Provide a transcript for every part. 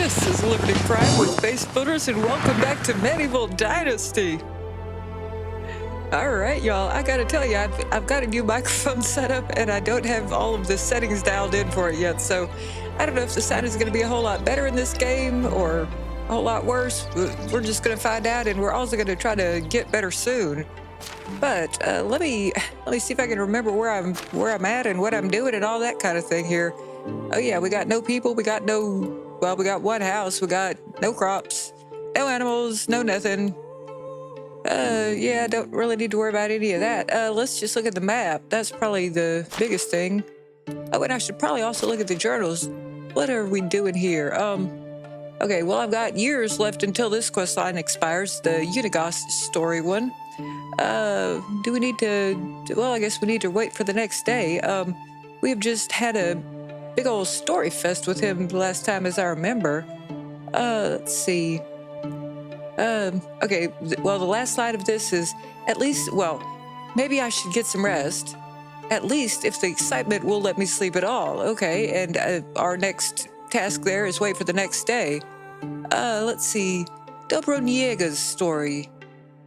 This is Liberty Prime with Base Builders, and welcome back to Medieval Dynasty. Alright, y'all, I gotta tell you, I've got a new microphone set up, and I don't have all of the settings dialed in for it yet, so I don't know if the sound is gonna be a whole lot better in this game, or a whole lot worse. We're just gonna find out, and we're also gonna try to get better soon. But let me see if I can remember where I'm at and what I'm doing and all that kind of thing here. Oh yeah, we got no people, we got one house, we got no crops, no animals, no nothing. Yeah, don't really need to worry about any of that. Let's just look at the map. That's probably the biggest thing. Oh, and I should probably also look at the journals. What are we doing here? Okay, well, I've got years left until this quest line expires, the Unigos story one. Do we need to, well, I guess we need to wait for the next day. We have just had a big old story fest with him the last time, as I remember. Let's see. Okay, well, the last slide of this is at least, well, maybe I should get some rest. At least if the excitement will let me sleep at all. Okay, and our next task there is wait for the next day. Let's see. Dobroniega's story.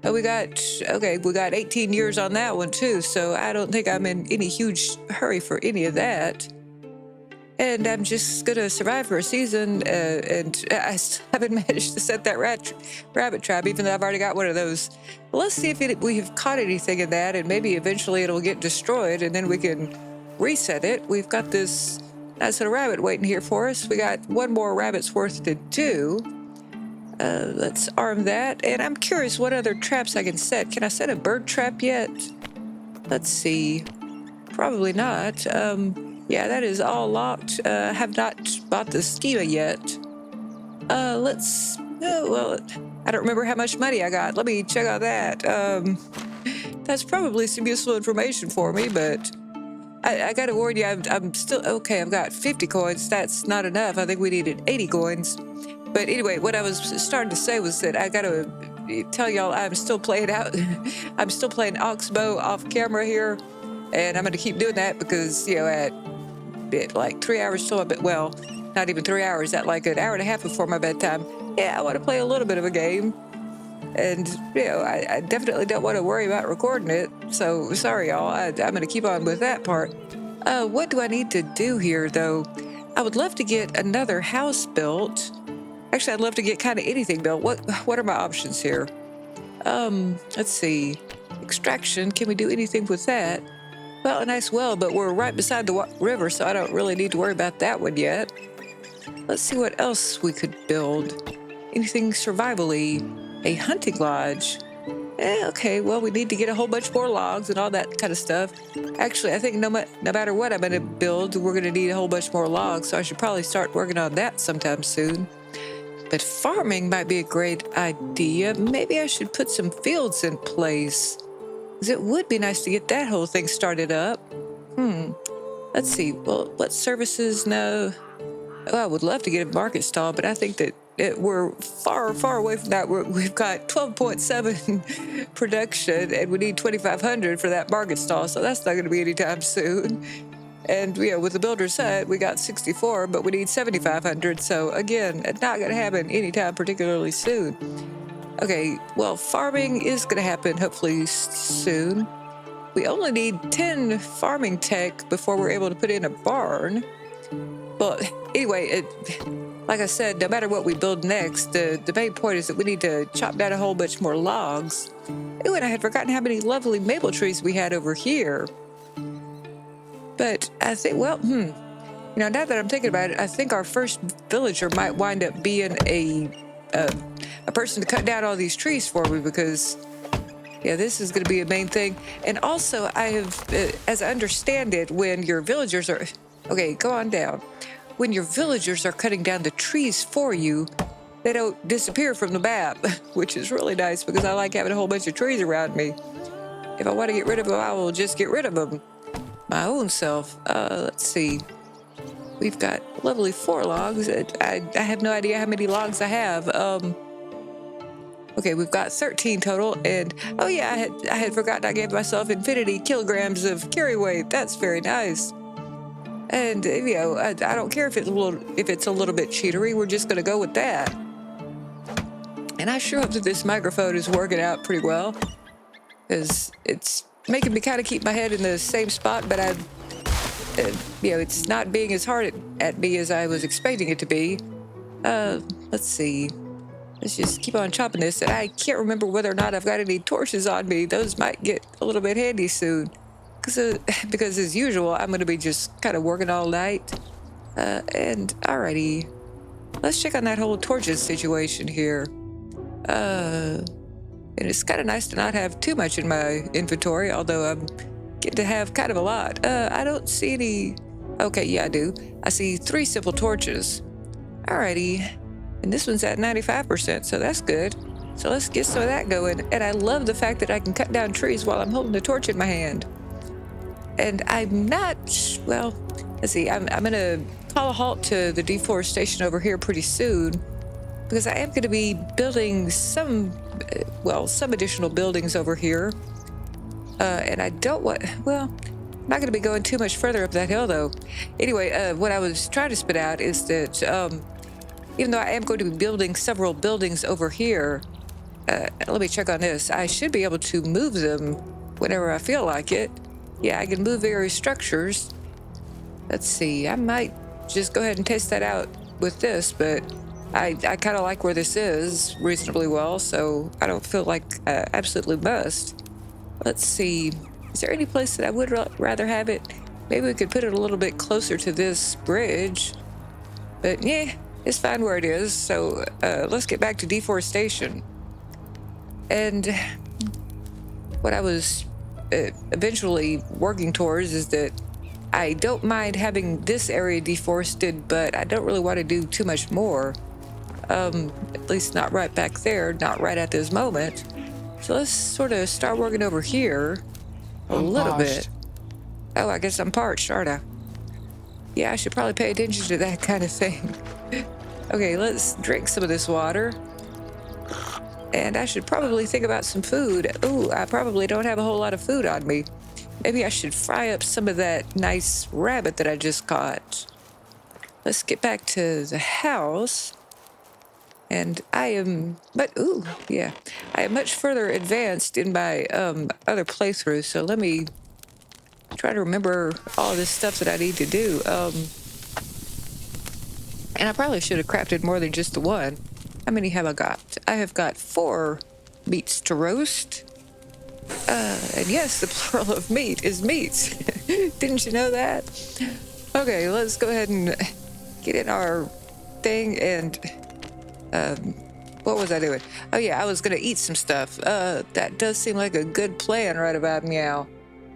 We got 18 years on that one too, so I don't think I'm in any huge hurry for any of that. And I'm just gonna survive for a season, and I still haven't managed to set that rabbit trap, even though I've already got one of those. Well, let's see if we have caught anything in that, and maybe eventually it'll get destroyed, and then we can reset it. We've got this nice little rabbit waiting here for us. We got one more rabbit's worth to do. Let's arm that, and I'm curious what other traps I can set. Can I set a bird trap yet? Let's see. Probably not. Yeah, that is all locked. Have not bought the schema yet. Well, I don't remember how much money I got. Let me check on that. That's probably some useful information for me, but I gotta warn you, I'm still, okay, I've got 50 coins. That's not enough. I think we needed 80 coins. But anyway, what I was starting to say was that I gotta tell y'all I'm still playing I'm still playing Oxbow off camera here, and I'm gonna keep doing that because, you know, at like 3 hours till well, not even 3 hours, at like an hour and a half before my bedtime, yeah, I want to play a little bit of a game. And, you know, I definitely don't want to worry about recording it. So, sorry, y'all. I'm going to keep on with that part. What do I need to do here, though? I would love to get another house built. Actually, I'd love to get kind of anything built. What are my options here? Let's see. Extraction. Can we do anything with that? Well, a nice well, but we're right beside the river, so I don't really need to worry about that one yet. Let's see what else we could build. Anything survival-y? A hunting lodge. Okay, well, we need to get a whole bunch more logs and all that kind of stuff. Actually, I think no matter what I'm going to build, we're going to need a whole bunch more logs, so I should probably start working on that sometime soon. But farming might be a great idea. Maybe I should put some fields in place. Because it would be nice to get that whole thing started up. Let's see. Well, what services? No. Oh, I would love to get a market stall, but I think that we're far, far away from that. We've got 12.7 production, and we need 2,500 for that market stall, so that's not going to be anytime soon. And, you know, with the builder's hut, we got 64, but we need 7,500. So, again, it's not going to happen anytime particularly soon. Okay, well, farming is going to happen hopefully soon. We only need 10 farming tech before we're able to put in a barn. But anyway, like I said, no matter what we build next, the main point is that we need to chop down a whole bunch more logs. Ooh, and I had forgotten how many lovely maple trees we had over here. But I think, well, you know, now that I'm thinking about it, I think our first villager might wind up being a person to cut down all these trees for me, because, yeah, this is going to be a main thing. And also, I have, as I understand it, when your villagers are, okay, go on down. When your villagers are cutting down the trees for you, they don't disappear from the map, which is really nice because I like having a whole bunch of trees around me. If I want to get rid of them, I will just get rid of them my own self. Let's see. We've got lovely 4 logs. I have no idea how many logs I have. Okay, we've got 13 total, and oh yeah, I had forgotten I gave myself infinity kilograms of carry weight. That's very nice. And you know, I don't care if it's a little bit cheatery. We're just going to go with that. And I sure hope that this microphone is working out pretty well, because it's making me kind of keep my head in the same spot, but you know, it's not being as hard at me as I was expecting it to be. Let's see. Let's just keep on chopping this. And I can't remember whether or not I've got any torches on me. Those might get a little bit handy soon. Because as usual, I'm going to be just kind of working all night. And alrighty. Let's check on that whole torches situation here. And it's kind of nice to not have too much in my inventory, although I'm getting to have kind of a lot. I don't see any... Okay, yeah, I do. I see 3 simple torches. Alrighty. And this one's at 95%, so that's good. So let's get some of that going. And I love the fact that I can cut down trees while I'm holding a torch in my hand. And I'm not... Well, let's see. I'm going to call a halt to the deforestation over here pretty soon, because I am going to be building some additional buildings over here. And I don't want... Well, I'm not going to be going too much further up that hill, though. Anyway, what I was trying to spit out is that... even though I am going to be building several buildings over here, let me check on this. I should be able to move them whenever I feel like it. Yeah, I can move various structures. Let's see, I might just go ahead and test that out with this, but I kind of like where this is reasonably well, so I don't feel like I absolutely must. Let's see, is there any place that I would rather have it? Maybe we could put it a little bit closer to this bridge, but yeah. It's fine where it is, so let's get back to deforestation. And what I was eventually working towards is that I don't mind having this area deforested, but I don't really want to do too much more. At least not right back there, not right at this moment. So let's sort of start working over here a little bit. Oh, I guess I'm parched, aren't I? Yeah, I should probably pay attention to that kind of thing. Okay, let's drink some of this water. And I should probably think about some food. Ooh, I probably don't have a whole lot of food on me. Maybe I should fry up some of that nice rabbit that I just caught. Let's get back to the house. And I am much further advanced in my other playthrough. So let me try to remember all this stuff that I need to do. And I probably should have crafted more than just the one. How many have I got? I have got 4 meats to roast. And yes, the plural of meat is meats. Didn't you know that? Okay, let's go ahead and get in our thing and... what was I doing? Oh yeah, I was gonna eat some stuff. That does seem like a good plan right about now.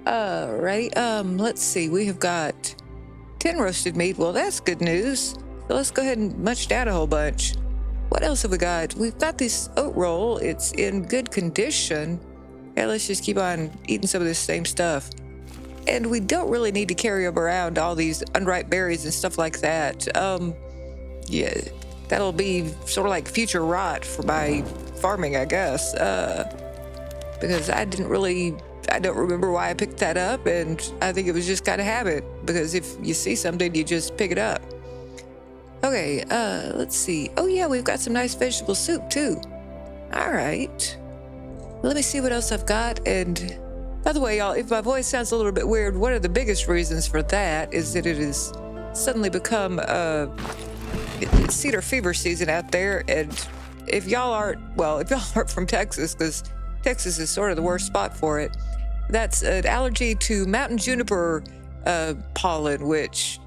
Right, let's see, we have got 10 roasted meat. Well, that's good news. So let's go ahead and munch down a whole bunch. What else have we got? We've got this oat roll. It's in good condition. Yeah, let's just keep on eating some of this same stuff. And we don't really need to carry around all these unripe berries and stuff like that. Yeah, that'll be sort of like future rot for my farming, I guess. Because I don't remember why I picked that up, and I think it was just kind of habit, because if you see something, you just pick it up. Okay, let's see. Oh yeah, we've got some nice vegetable soup too. All right. Let me see what else I've got. And by the way, y'all, if my voice sounds a little bit weird, one of the biggest reasons for that is that it has suddenly become it's cedar fever season out there. And if y'all aren't from Texas, because Texas is sort of the worst spot for it, that's an allergy to mountain juniper pollen, which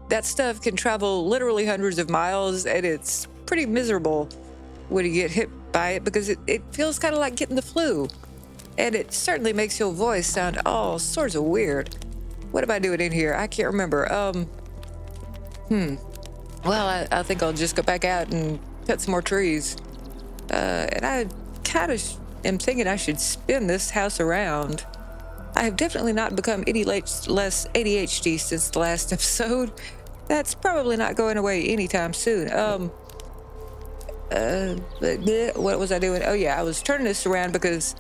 that stuff can travel literally hundreds of miles, and it's pretty miserable when you get hit by it, because it feels kind of like getting the flu. And it certainly makes your voice sound all sorts of weird. What am I doing in here? I can't remember. Well, I think I'll just go back out and cut some more trees. And I kind of am thinking I should spin this house around. I have definitely not become any less ADHD since the last episode. That's probably not going away anytime soon. What was I doing? Oh yeah, I was turning this around because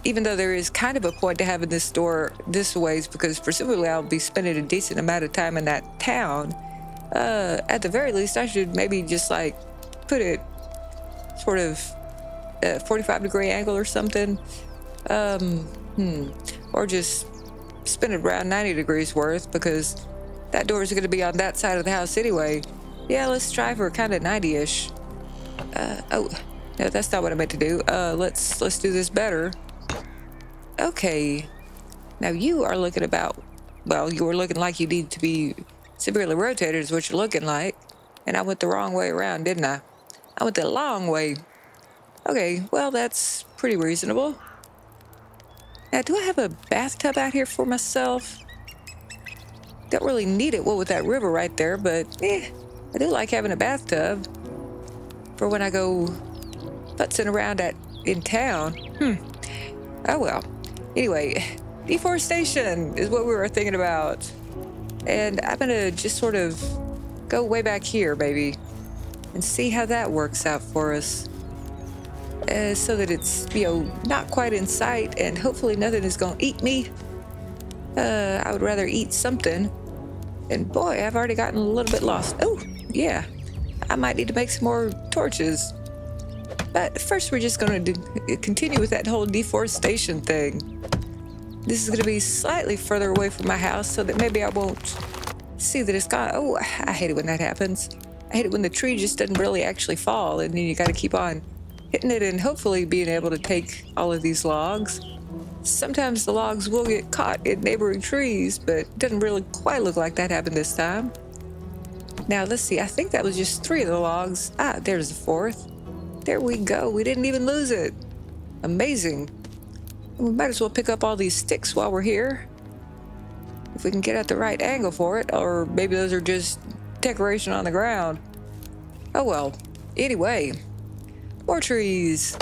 even though there is kind of a point to having this store this ways, because presumably I'll be spending a decent amount of time in that town, at the very least, I should maybe just like put it sort of 45-degree angle or something. Or just spin it around 90 degrees worth, because that door is going to be on that side of the house anyway. Yeah, let's try for kind of 90-ish. Oh, no, that's not what I meant to do. Let's do this better. Okay. Now you are looking about, well, you were looking like you need to be severely rotated is what you're looking like. And I went the wrong way around, didn't I? I went the long way. Okay, well, that's pretty reasonable. Now, do I have a bathtub out here for myself? Don't really need it, well, with that river right there, but I do like having a bathtub for when I go putzing around in town. Oh, well. Anyway, deforestation is what we were thinking about. And I'm going to just sort of go way back here, maybe, and see how that works out for us. So that it's, not quite in sight, and hopefully nothing is going to eat me. I would rather eat something. And boy, I've already gotten a little bit lost. Oh, yeah. I might need to make some more torches. But first, we're just going to continue with that whole deforestation thing. This is going to be slightly further away from my house so that maybe I won't see that it's gone. Oh, I hate it when that happens. I hate it when the tree just doesn't really actually fall, and then you got to keep on hitting it and hopefully being able to take all of these logs. Sometimes the logs will get caught in neighboring trees, but it doesn't really quite look like that happened this time. Now, let's see. I think that was just 3 of the logs. Ah, there's the 4th. There we go. We didn't even lose it. Amazing. We might as well pick up all these sticks while we're here. If we can get at the right angle for it, or maybe those are just decoration on the ground. Oh well. Anyway, more trees.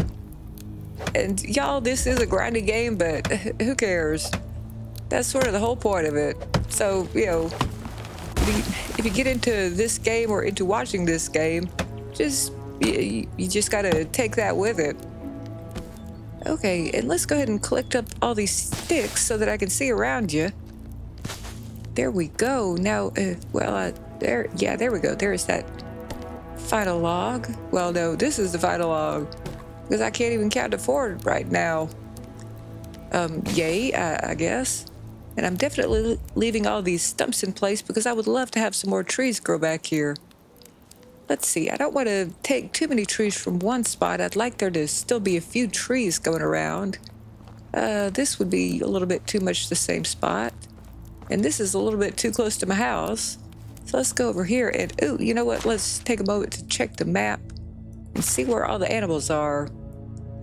And y'all, this is a grinding game, but who cares? That's sort of the whole point of it. So, if you get into this game or into watching this game, you just gotta take that with it. Okay, and let's go ahead and collect up all these sticks so that I can see around you. There we go. Now, there we go. There is that final log. Well, no, this is the final log, because I can't even count to 4 right now. Yay, I guess. And I'm definitely leaving all these stumps in place because I would love to have some more trees grow back here. Let's see, I don't want to take too many trees from one spot. I'd like there to still be a few trees going around. This would be a little bit too much the same spot. And this is a little bit too close to my house. So let's go over here and, ooh, you know what? Let's take a moment to check the map and see where all the animals are.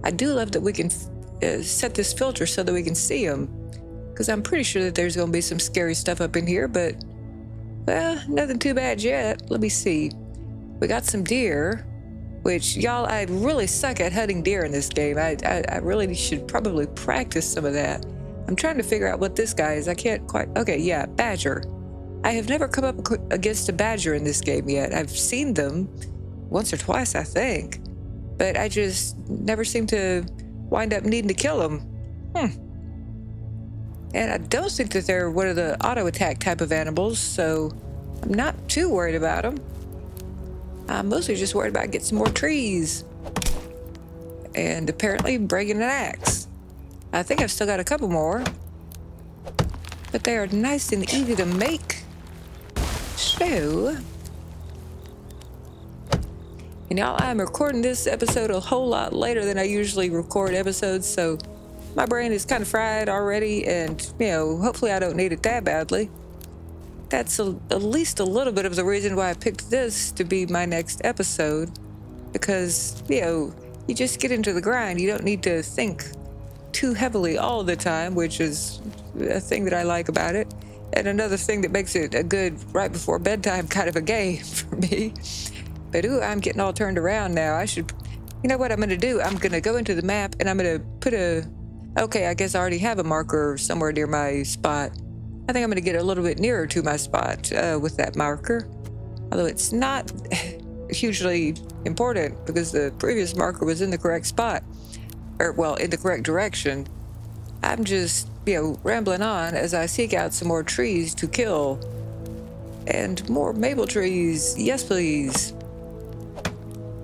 I do love that we can set this filter so that we can see them, because I'm pretty sure that there's going to be some scary stuff up in here, but, well, nothing too bad yet. Let me see. We got some deer, which, y'all, I really suck at hunting deer in this game. I really should probably practice some of that. I'm trying to figure out what this guy is. I can't quite. Okay, yeah, badger. I have never come up against a badger in this game yet. I've seen them once or twice, I think, but I just never seem to wind up needing to kill them. And I don't think that they're one of the auto attack type of animals, so I'm not too worried about them. I'm mostly just worried about getting some more trees and apparently breaking an axe. I think I've still got a couple more, but they are nice and easy to make. So, and y'all, I'm recording this episode a whole lot later than I usually record episodes, so my brain is kind of fried already, and, hopefully I don't need it that badly. That's at least a little bit of the reason why I picked this to be my next episode, because, you just get into the grind. You don't need to think too heavily all the time, which is a thing that I like about it, and another thing that makes it a good right before bedtime kind of a game for me. But ooh, I'm getting all turned around now. I should, you know what I'm going to do? I'm going to go into the map and I'm going to put okay, I guess I already have a marker somewhere near my spot. I think I'm going to get a little bit nearer to my spot with that marker, although it's not hugely important because the previous marker was in the correct spot. or well, in the correct direction. I'm just, rambling on as I seek out some more trees to kill. And more maple trees. Yes, please.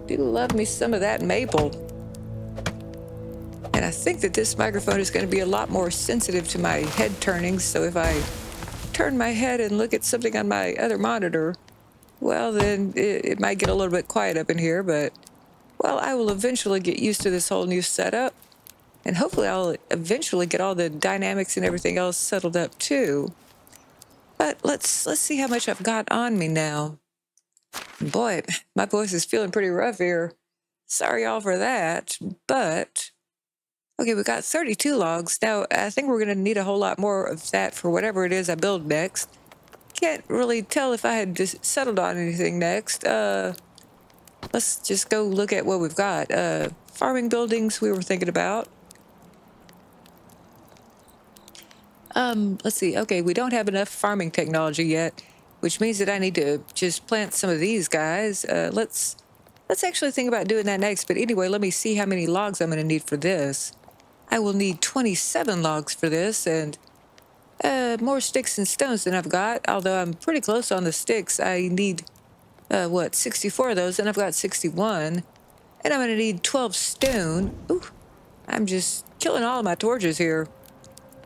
Do love me some of that maple. And I think that this microphone is going to be a lot more sensitive to my head turning, so if I turn my head and look at something on my other monitor, well, then it might get a little bit quiet up in here, but, well, I will eventually get used to this whole new setup, and hopefully I'll eventually get all the dynamics and everything else settled up too. But let's see how much I've got on me now. Boy, my voice is feeling pretty rough here. Sorry all for that, but... Okay, we got 32 logs. Now, I think we're going to need a whole lot more of that for whatever it is I build next. Can't really tell if I had just settled on anything next. Let's just go look at what we've got. Farming buildings we were thinking about. Let's see. Okay, we don't have enough farming technology yet, which means that I need to just plant some of these guys. Let's actually think about doing that next. But anyway, let me see how many logs I'm going to need for this. I will need 27 logs for this, and more sticks and stones than I've got, although I'm pretty close on the sticks. I need, 64 of those, and I've got 61. And I'm going to need 12 stone. Ooh, I'm just killing all of my torches here.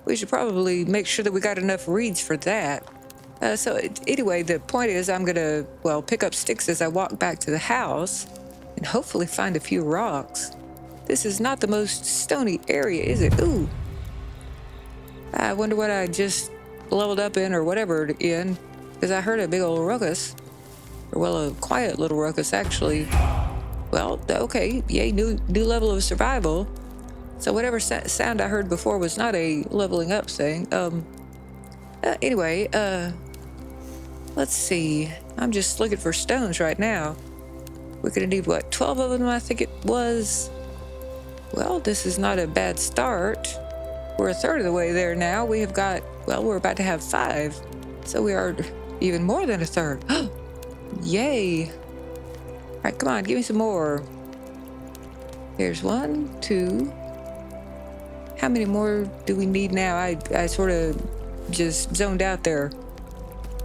We should probably make sure that we got enough reeds for that. Anyway, the point is I'm going to, pick up sticks as I walk back to the house and hopefully find a few rocks. This is not the most stony area, is it? Ooh. I wonder what I just leveled up in or whatever in, because I heard a big old ruckus. Or, a quiet little ruckus, actually. Well, okay, yay, new level of survival. So whatever sound I heard before was not a leveling up thing. Anyway, let's see. I'm just looking for stones right now. We're going to need, 12 of them, I think it was. Well, this is not a bad start. We're a third of the way there now. We have got, we're about to have 5. So we are even more than a third. Yay. All right, come on, give me some more. Here's 1, 2. How many more do we need now? I sort of just zoned out there.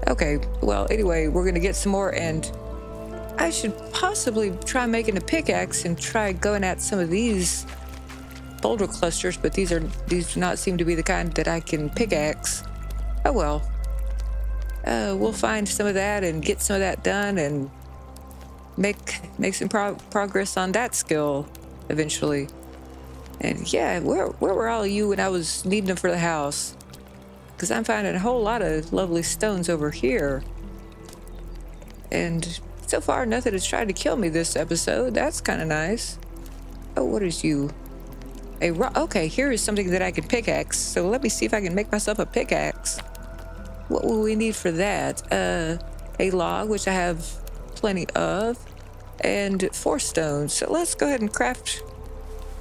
Okay, well, anyway, we're going to get some more, and I should possibly try making a pickaxe and try going at some of these boulder clusters, but these do not seem to be the kind that I can pickaxe. Oh well. We'll find some of that and get some of that done and make some progress on that skill eventually. And yeah, where were all of you when I was needing them for the house? Because I'm finding a whole lot of lovely stones over here. And so far, nothing has tried to kill me this episode. That's kind of nice. Oh, what is you? A rock. Okay, here is something that I can pickaxe. So let me see if I can make myself a pickaxe. What will we need for that? A log, which I have plenty of, and 4 stones. So let's go ahead and craft.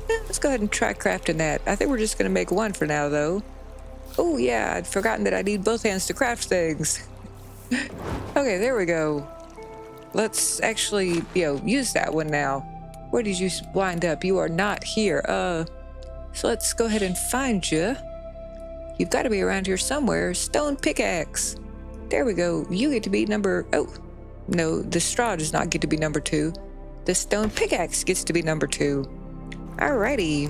Let's go ahead and try crafting that. I think we're just going to make 1 for now, though. Oh, yeah, I'd forgotten that I need both hands to craft things. Okay, there we go. Let's actually, use that one now. Where did you wind up? You are not here. So let's go ahead and find you. You've got to be around here somewhere. Stone pickaxe. There we go. You get to be number... Oh, no, the straw does not get to be number 2. The stone pickaxe gets to be number 2. Alrighty.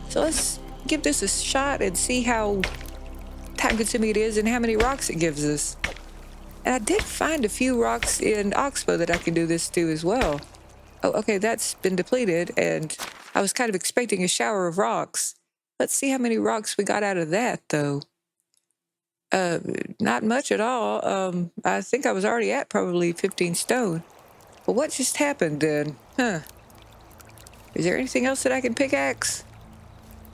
So let's give this a shot and see how time-consuming it is and how many rocks it gives us. And I did find a few rocks in Oxbow that I can do this to as well. Oh, okay, that's been depleted, and I was kind of expecting a shower of rocks. Let's see how many rocks we got out of that, though. Not much at all. I think I was already at probably 15 stone. Well, what just happened then? Huh. Is there anything else that I can pickaxe?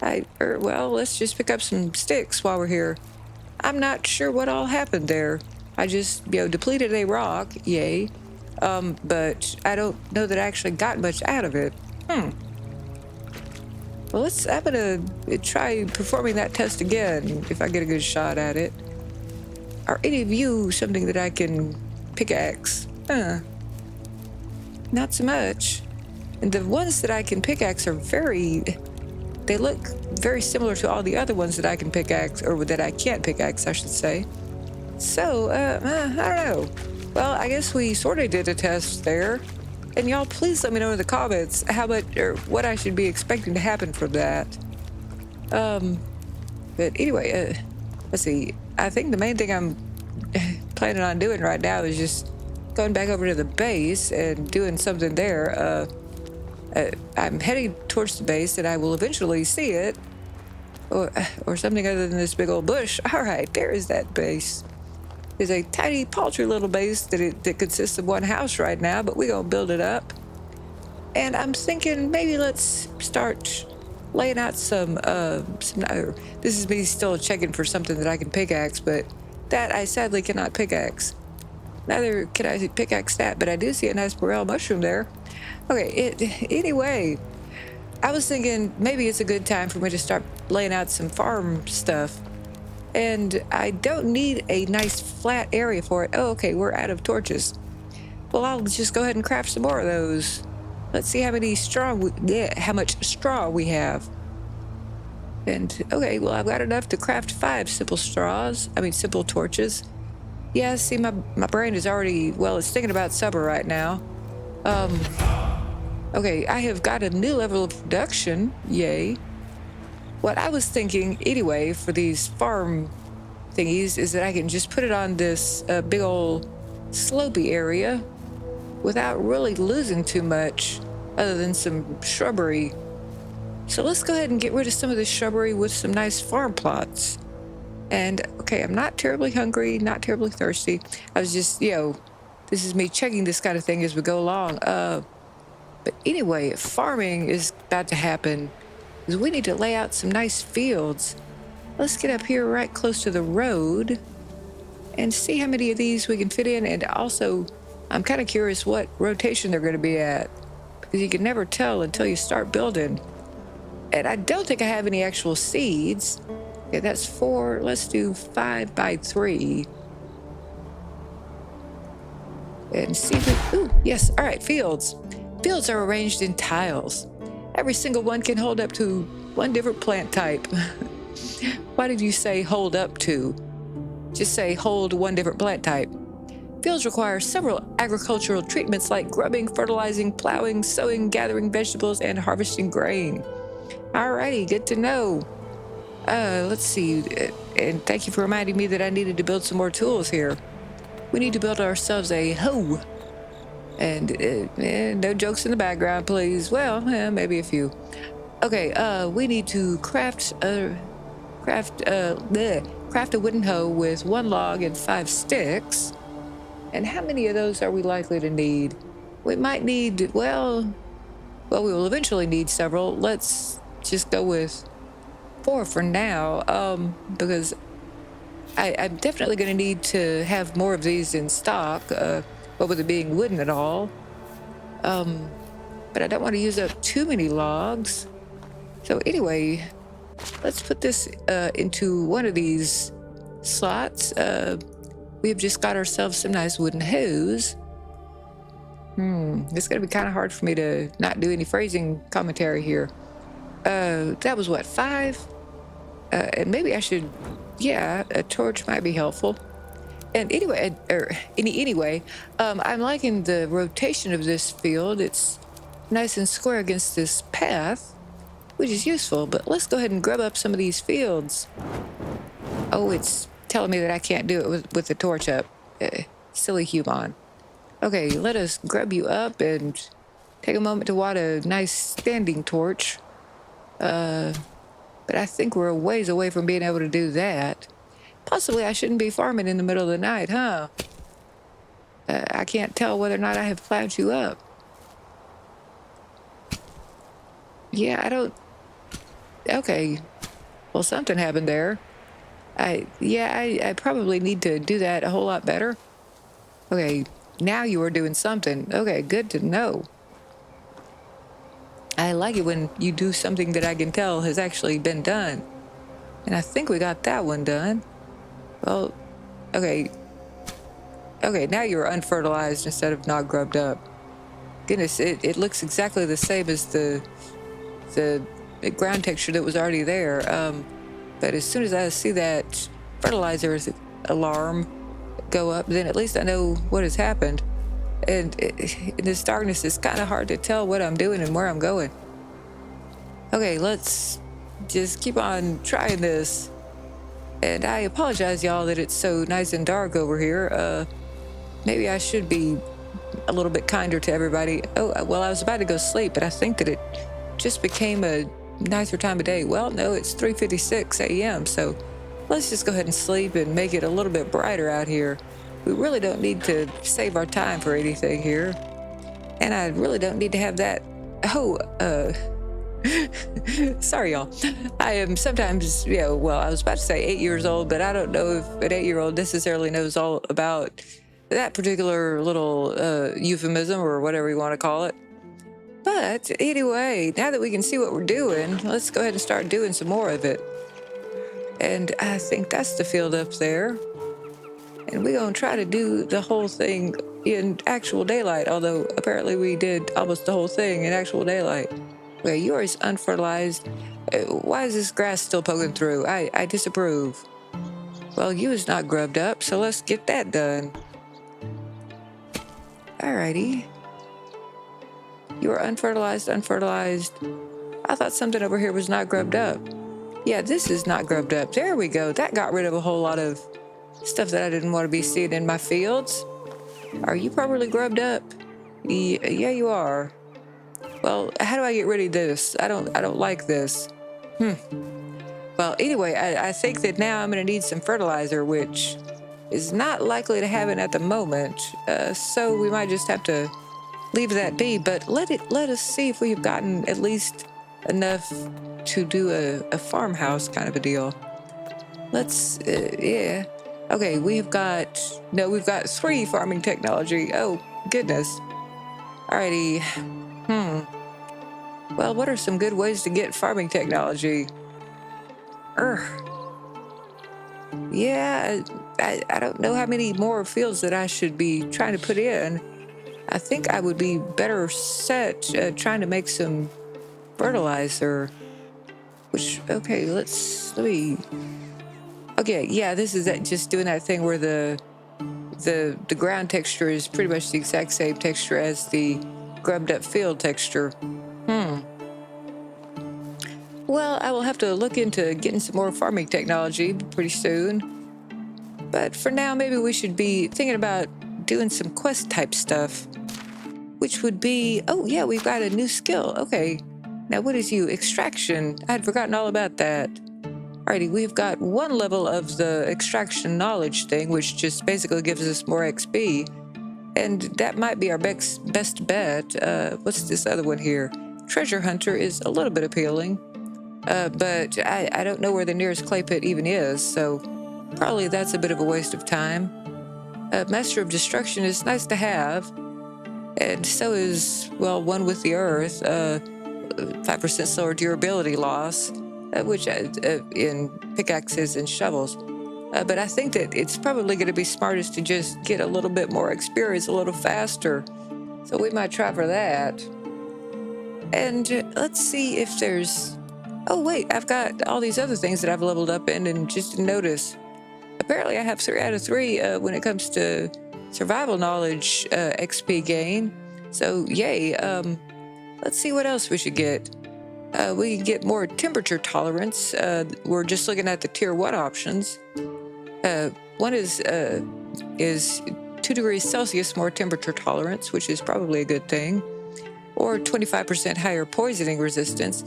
Well, let's just pick up some sticks while we're here. I'm not sure what all happened there. I just, depleted a rock, yay. But I don't know that I actually got much out of it. Well, I'm gonna try performing that test again, if I get a good shot at it. Are any of you something that I can pickaxe? Not so much. And the ones that I can pickaxe are very they look very similar to all the other ones that I can pickaxe, or that I can't pickaxe, I should say. So, I don't know. Well, I guess we sort of did a test there. And y'all, please let me know in the comments how much or what I should be expecting to happen from that. But anyway, let's see. I think the main thing I'm planning on doing right now is just going back over to the base and doing something there. I'm heading towards the base, and I will eventually see it, or something other than this big old bush. All right, there is that base. There's a tiny, paltry little base that consists of one house right now, but we're gonna build it up. And I'm thinking maybe let's start laying out some. This is me still checking for something that I can pickaxe, but that I sadly cannot pickaxe. Neither can I pickaxe that, but I do see a nice morel mushroom there. Okay, anyway, I was thinking maybe it's a good time for me to start laying out some farm stuff. And I don't need a nice flat area for it. Oh, okay, we're out of torches. Well, I'll just go ahead and craft some more of those. Let's see how much straw we have. And, okay, well, I've got enough to craft 5 simple torches. Yeah, see, my brain is already, well, it's thinking about supper right now. Okay, I have got a new level of production. Yay. What I was thinking, anyway, for these farm thingies is that I can just put it on this big old slopey area without really losing too much other than some shrubbery. So let's go ahead and get rid of some of this shrubbery with some nice farm plots. And, okay, I'm not terribly hungry, not terribly thirsty. I was just, this is me checking this kind of thing as we go along. But anyway, farming is about to happen. Because we need to lay out some nice fields. Let's get up here right close to the road and see how many of these we can fit in. And also, I'm kind of curious what rotation they're going to be at, because you can never tell until you start building. And I don't think I have any actual seeds. Okay, that's 4. Let's do 5 by 3. And see if ooh, yes. All right, fields. Fields are arranged in tiles. Every single one can hold up to one different plant type. Why did you say hold up to? Just say hold one different plant type. Fields require several agricultural treatments like grubbing, fertilizing, plowing, sowing, gathering vegetables, and harvesting grain. Alrighty, good to know. Let's see. And thank you for reminding me that I needed to build some more tools here. We need to build ourselves a hoe. And no jokes in the background, please. Well, maybe a few. Okay, we need to craft a wooden hoe with 1 log and 5 sticks. And how many of those are we likely to need? We might need, well, we will eventually need several. Let's just go with 4 for now, because I'm definitely going to need to have more of these in stock. But with it being wooden and all. But I don't want to use up too many logs. So anyway, let's put this into one of these slots. We have just got ourselves some nice wooden hoes. It's going to be kind of hard for me to not do any phrasing commentary here. That was what, 5? And maybe I should, a torch might be helpful. And anyway, I'm liking the rotation of this field. It's nice and square against this path, which is useful. But let's go ahead and grub up some of these fields. Oh, it's telling me that I can't do it with the torch up. Silly human. Okay, let us grub you up and take a moment to water a nice standing torch. But I think we're a ways away from being able to do that. Possibly I shouldn't be farming in the middle of the night, huh? I can't tell whether or not I have plowed you up. Yeah, I don't... Okay. Well, something happened there. I probably need to do that a whole lot better. Okay, now you are doing something. Okay, good to know. I like it when you do something that I can tell has actually been done. And I think we got that one done. Well, okay. Okay, now you're unfertilized instead of not grubbed up. Goodness, it looks exactly the same as the ground texture that was already there. But as soon as I see that fertilizer alarm go up, then at least I know what has happened. And in this darkness, it's kind of hard to tell what I'm doing and where I'm going. Okay, let's just keep on trying this. And I apologize, y'all, that it's so nice and dark over here. Maybe I should be a little bit kinder to everybody. Oh, well, I was about to go sleep, but I think that it just became a nicer time of day. Well, no, it's 3:56 a.m., so let's just go ahead and sleep and make it a little bit brighter out here. We really don't need to save our time for anything here. And I really don't need to have that. Sorry, y'all. I am sometimes, well, I was about to say 8 years old, but I don't know if an 8-year-old necessarily knows all about that particular little euphemism or whatever you want to call it. But anyway, now that we can see what we're doing, let's go ahead and start doing some more of it. And I think that's the field up there. And we're going to try to do the whole thing in actual daylight, although apparently we did almost the whole thing in actual daylight. Okay, yours unfertilized. Why is this grass still poking through? I disapprove. Well, you is not grubbed up, so let's get that done. Alrighty. You are unfertilized. I thought something over here was not grubbed up. Yeah, this is not grubbed up. There we go. That got rid of a whole lot of stuff that I didn't want to be seeing in my fields. Are you properly grubbed up? Yeah, you are. Well, how do I get rid of this? I don't like this. Well, anyway, I think that now I'm going to need some fertilizer, which is not likely to happen at the moment. So we might just have to leave that be. But let us see if we've gotten at least enough to do a farmhouse kind of a deal. Let's, yeah. Okay, we've got 3 farming technology. Oh, goodness. Alrighty. Well, what are some good ways to get farming technology? Yeah, I don't know how many more fields that I should be trying to put in. I think I would be better set trying to make some fertilizer. Okay, okay, yeah, this is just doing that thing where the ground texture is pretty much the exact same texture as the grubbed up field texture. Well, I will have to look into getting some more farming technology pretty soon. But for now, maybe we should be thinking about doing some quest type stuff, which would be, oh yeah, we've got a new skill. Okay, now what is you? Extraction. I had forgotten all about that. Alrighty, we've got 1 level of the extraction knowledge thing, which just basically gives us more XP. And that might be our best bet. What's this other one here? Treasure Hunter is a little bit appealing. But I don't know where the nearest clay pit even is, so probably that's a bit of a waste of time. Master of Destruction is nice to have, and so is, well, One with the Earth, 5% slower durability loss, which in pickaxes and shovels. But I think that it's probably going to be smartest to just get a little bit more experience a little faster, so we might try for that. And let's see if there's... Oh, wait, I've got all these other things that I've leveled up in and just didn't notice. Apparently, I have 3 out of 3 when it comes to survival knowledge XP gain. So, yay. Let's see what else we should get. We can get more temperature tolerance. We're just looking at the tier 1 options. One is 2 degrees Celsius more temperature tolerance, which is probably a good thing, or 25% higher poisoning resistance.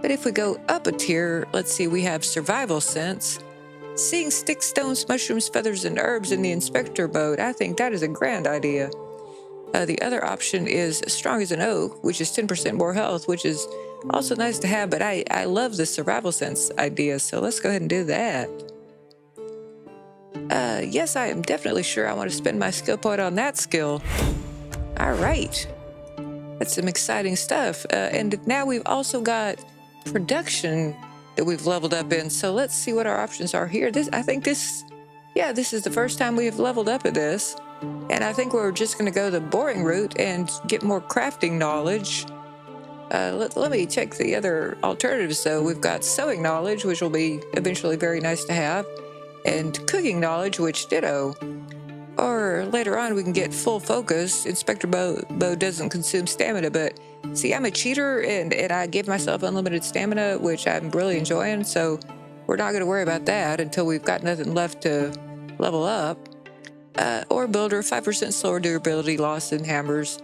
But if we go up a tier, let's see, we have survival sense. Seeing sticks, stones, mushrooms, feathers, and herbs in the inspector mode, I think that is a grand idea. The other option is strong as an oak, which is 10% more health, which is also nice to have, but I love the survival sense idea, so let's go ahead and do that. Yes, I am definitely sure I want to spend my skill point on that skill. All right. That's some exciting stuff. And now we've also got production that we've leveled up in. So let's see what our options are here. This is the first time we have leveled up at this. And I think we're just going to go the boring route and get more crafting knowledge. Let me check the other alternatives, though. We've got sewing knowledge, which will be eventually very nice to have, and cooking knowledge, which ditto. Or later on, we can get full focus. Inspector Bow doesn't consume stamina, but see, I'm a cheater, and I give myself unlimited stamina, which I'm really enjoying, so we're not going to worry about that until we've got nothing left to level up. Or builder, 5% slower durability loss than hammers.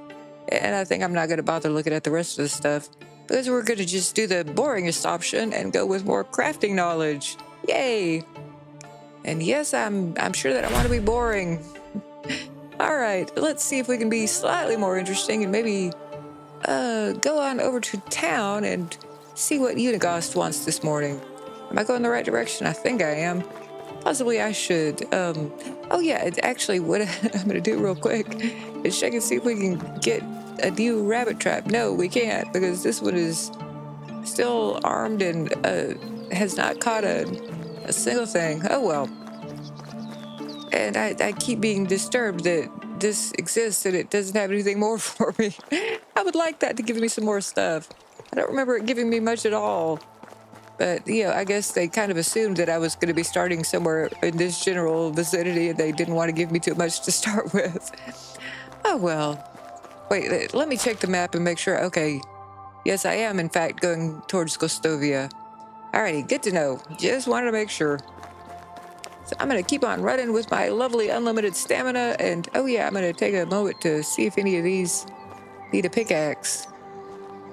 And I think I'm not going to bother looking at the rest of the stuff because we're going to just do the boringest option and go with more crafting knowledge. Yay! And yes, I'm sure that I want to be boring. All right, let's see if we can be slightly more interesting and maybe go on over to town and see what Unigost wants this morning. Am I going the right direction? I think I am. Possibly I should. Oh yeah, actually what I'm going to do real quick is check and see if we can get a new rabbit trap. No, we can't because this one is still armed and has not caught a single thing. Oh well. And I keep being disturbed that this exists and it doesn't have anything more for me. I would like that to give me some more stuff. I don't remember it giving me much at all. But, you know, I guess they kind of assumed that I was going to be starting somewhere in this general vicinity and they didn't want to give me too much to start with. Oh, well. Wait, let me check the map and make sure. Okay. Yes, I am, in fact, going towards Gostovia. Alrighty, good to know. Just wanted to make sure. So I'm going to keep on running with my lovely unlimited stamina. And, oh, yeah, I'm going to take a moment to see if any of these need a pickaxe.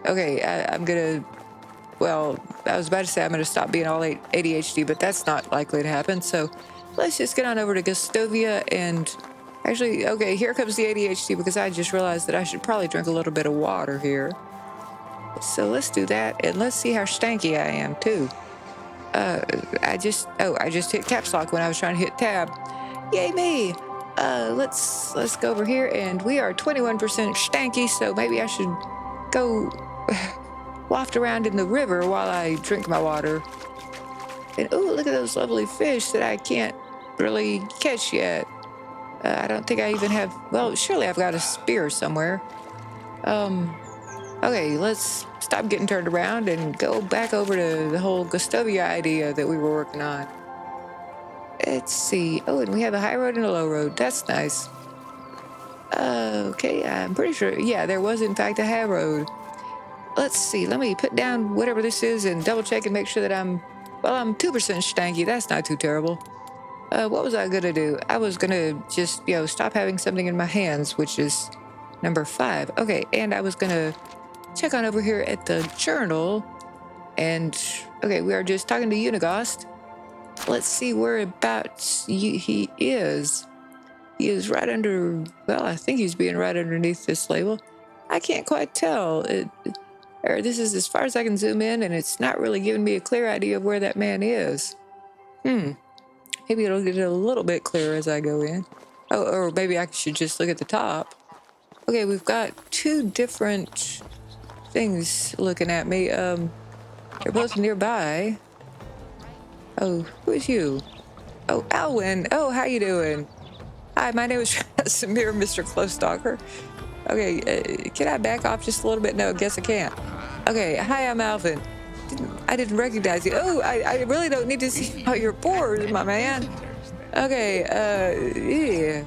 Okay, I'm going to... Well, I was about to say I'm going to stop being all ADHD, but that's not likely to happen. So let's just get on over to Gostovia and... Actually, okay, here comes the ADHD because I just realized that I should probably drink a little bit of water here. So let's do that, and let's see how stanky I am, too. I just hit caps lock when I was trying to hit tab. Yay me! Let's go over here, and we are 21% stanky, so maybe I should go waft around in the river while I drink my water. And ooh, look at those lovely fish that I can't really catch yet. I don't think I even have... Well, surely I've got a spear somewhere. Okay, let's stop getting turned around and go back over to the whole Gostovia idea that we were working on. Let's see. Oh, and we have a high road and a low road. That's nice. Okay, I'm pretty sure... Yeah, there was, in fact, a high road. Let's see. Let me put down whatever this is and double check and make sure that I'm... Well, I'm 2% stanky. That's not too terrible. What was I going to do? I was going to just, stop having something in my hands, which is number 5. Okay, and I was going to check on over here at the journal. And, okay, we are just talking to Unigost. Let's see whereabouts he is. He is right under, well, I think he's being right underneath this label. I can't quite tell. This is as far as I can zoom in, and it's not really giving me a clear idea of where that man is. Maybe it'll get a little bit clearer as I go in. Oh, or maybe I should just look at the top. Okay, we've got 2 different things looking at me. They're both nearby. Oh, who is you? Oh, Alwin. Oh, how you doing? Hi, my name is Samir, Mr. Closetalker. Okay, can I back off just a little bit? No, I guess I can't. Okay, hi, I'm Alvin. I didn't recognize you. Oh, I really don't need to see how you're bored, my man. Okay, yeah.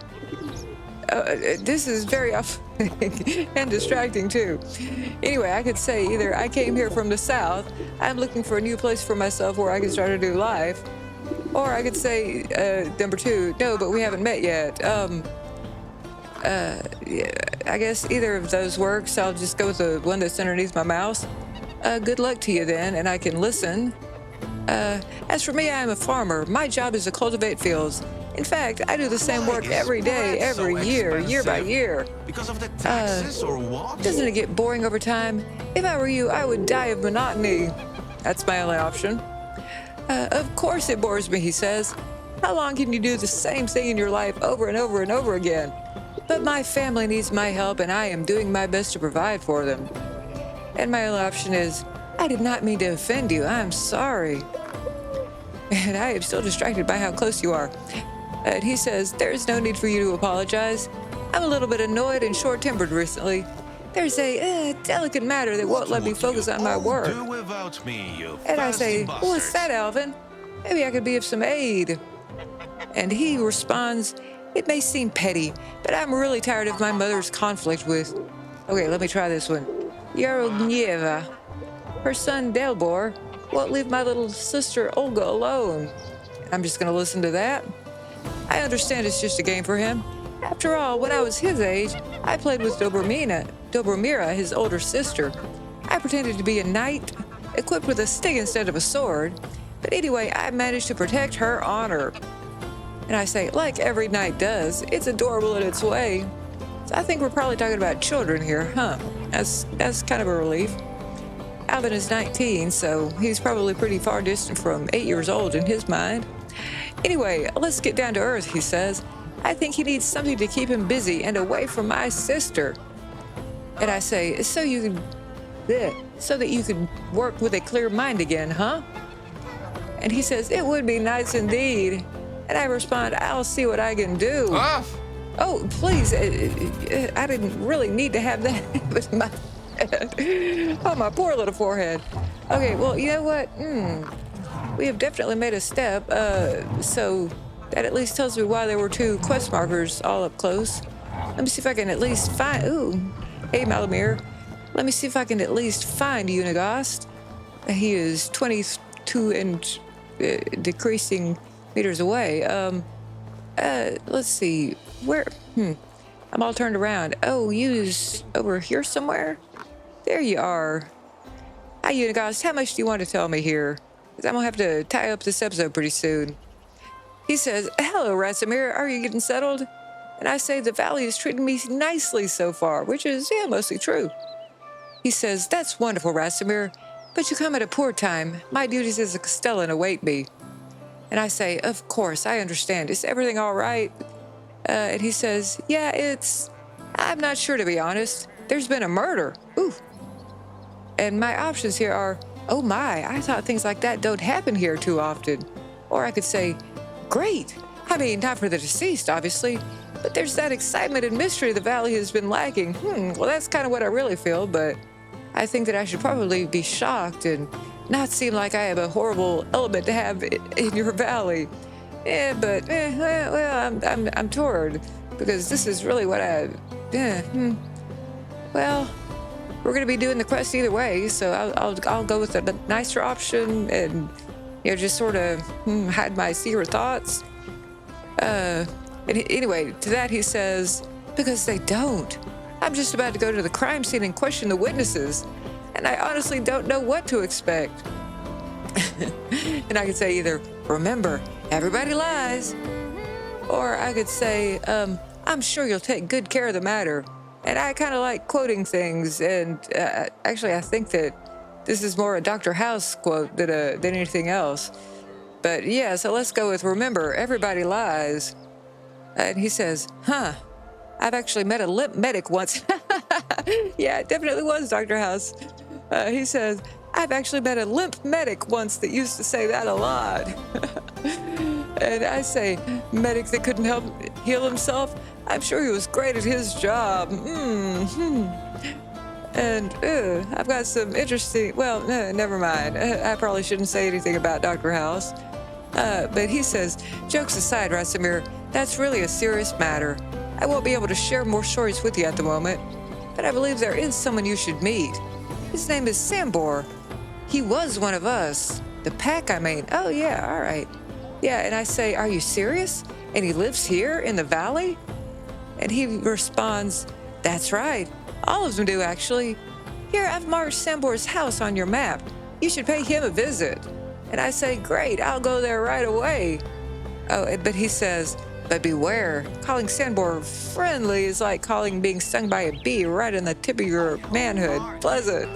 This is very off-putting and distracting, too. Anyway, I could say either I came here from the south, I'm looking for a new place for myself where I can start a new life, or I could say, number 2, no, but we haven't met yet. Yeah, I guess either of those works. I'll just go with the one that's underneath my mouse. Good luck to you then, and I can listen. As for me, I am a farmer. My job is to cultivate fields. In fact, I do the same work every day, every year, year by year. Because of the taxes or what? Doesn't it get boring over time? If I were you, I would die of monotony. That's my only option. Of course it bores me, he says. How long can you do the same thing in your life over and over and over again? But my family needs my help, and I am doing my best to provide for them. And my only option is, I did not mean to offend you. I'm sorry. And I am still distracted by how close you are. And he says, there is no need for you to apologize. I'm a little bit annoyed and short-tempered recently. there's a delicate matter that won't let me focus on my work. Do without me, you And I say, thirsty what's that, bastards. Alvin? Maybe I could be of some aid. And he responds, it may seem petty, but I'm really tired of my mother's conflict with... Okay, let me try this one. Yarognieva. Her son, Delbor, won't leave my little sister, Olga, alone. I'm just going to listen to that. I understand it's just a game for him. After all, when I was his age, I played with Dobromira, his older sister. I pretended to be a knight, equipped with a stick instead of a sword. But anyway, I managed to protect her honor. And I say, like every knight does, it's adorable in its way. So I think we're probably talking about children here, huh? That's kind of a relief. Alvin is 19, so he's probably pretty far distant from 8 years old in his mind. Anyway, let's get down to earth, he says. I think he needs something to keep him busy and away from my sister. And I say, so that you could work with a clear mind again, huh? And he says, it would be nice indeed. And I respond, I'll see what I can do. Oh, please, I didn't really need to have that happen to my head. Oh, my poor little forehead. Okay, well, you know what? We have definitely made a step, so that at least tells me why there were 2 quest markers all up close. Let me see if I can at least find... Ooh, hey, Malamir. Let me see if I can at least find Unigast. He is 22 and decreasing meters away. Let's see. Where? I'm all turned around. Oh, you's over here somewhere? There you are. Hi, Unigast. How much do you want to tell me here? Because I'm going to have to tie up this episode pretty soon. He says, hello, Rasimir. Are you getting settled? And I say, the valley is treating me nicely so far, which is, mostly true. He says, that's wonderful, Rasimir, but you come at a poor time. My duties as a Castellan await me. And I say, of course, I understand. Is everything all right? And he says, yeah, I'm not sure, to be honest. There's been a murder. Ooh. And my options here are, oh my, I thought things like that don't happen here too often. Or I could say, great. I mean, not for the deceased, obviously, but there's that excitement and mystery the valley has been lacking. Well, that's kind of what I really feel, but I think that I should probably be shocked and not seem like I am a horrible element to have in your valley. Well, I'm torn, because this is really what Well, we're going to be doing the quest either way, so I'll go with the nicer option and, just sort of hide my secret thoughts. And anyway, to that he says, because they don't. I'm just about to go to the crime scene and question the witnesses, and I honestly don't know what to expect. And I could say either, remember, everybody lies, or I could say, I'm sure you'll take good care of the matter. And I kind of like quoting things, and actually I think that this is more a Dr. House quote than anything else. But yeah, so let's go with, remember, everybody lies. And he says, I've actually met a limp medic once. Yeah, it definitely was Dr. House. He says, I've actually met a limp medic once that used to say that a lot. And I say, medic that couldn't help heal himself? I'm sure he was great at his job. And I've got some interesting, well, never mind. I probably shouldn't say anything about Dr. House. But he says, jokes aside, Rasimir, that's really a serious matter. I won't be able to share more stories with you at the moment, but I believe there is someone you should meet. His name is Sambor. He was one of us. The pack, I mean. Oh, yeah, all right. Yeah, and I say, are you serious? And he lives here in the valley? And he responds, that's right. All of them do, actually. Here, I've marked Sambor's house on your map. You should pay him a visit. And I say, great, I'll go there right away. Oh, but he says, but beware. Calling Sambor friendly is like being stung by a bee right in the tip of your manhood. Pleasant.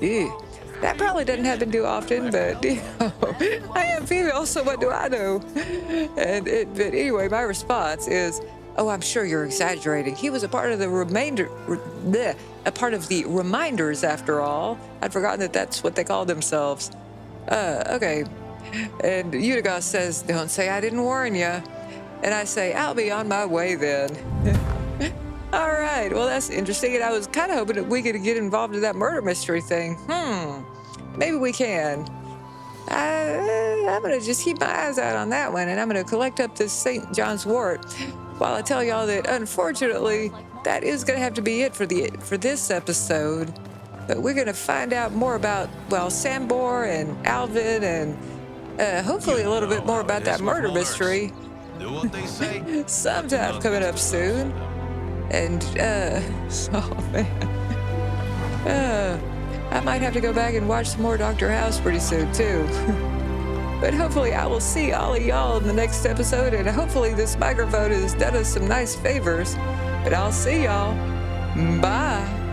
Ew. That probably doesn't happen too often, but I am female, so what do I know? But anyway, my response is, oh, I'm sure you're exaggerating. He was a part of the reminders, after all. I'd forgotten that that's what they called themselves. Okay. And Udigos says, don't say I didn't warn you. And I say, I'll be on my way then. All right. Well, that's interesting. And I was kind of hoping that we could get involved in that murder mystery thing. Maybe we can. I'm going to just keep my eyes out on that one, and I'm going to collect up this St. John's wort while I tell y'all that, unfortunately, that is going to have to be it for this episode. But we're going to find out more about, well, Sambor and Alvin and hopefully a little bit more about that murder mystery Do what they say. sometime coming up soon. And, oh, man. I might have to go back and watch some more Dr. House pretty soon, too. But hopefully I will see all of y'all in the next episode, and hopefully this microphone has done us some nice favors. But I'll see y'all. Bye.